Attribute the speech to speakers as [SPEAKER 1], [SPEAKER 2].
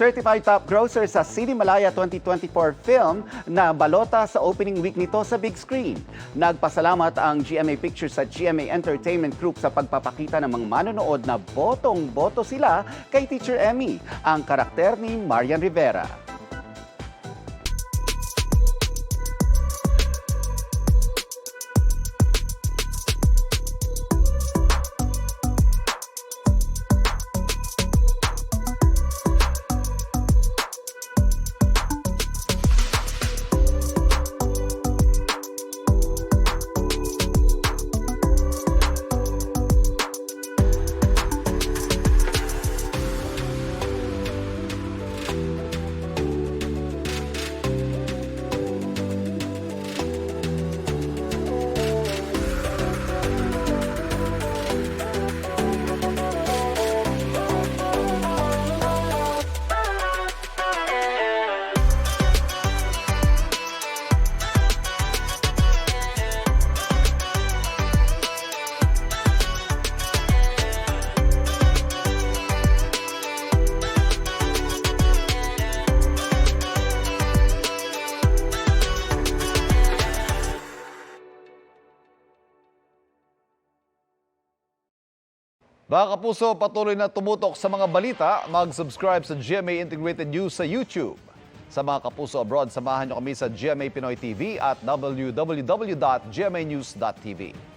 [SPEAKER 1] Certified top grosser sa Sinimalaya 2024 film na balota sa opening week nito sa big screen. Nagpasalamat ang GMA Pictures at GMA Entertainment Group sa pagpapakita ng mga manonood na botong-boto sila kay Teacher Emmy, ang karakter ni Marian Rivera.
[SPEAKER 2] Mga kapuso, patuloy na tumutok sa mga balita, mag-subscribe sa GMA Integrated News sa YouTube. Sa mga kapuso abroad, samahan niyo kami sa GMA Pinoy TV at www.gmanews.tv.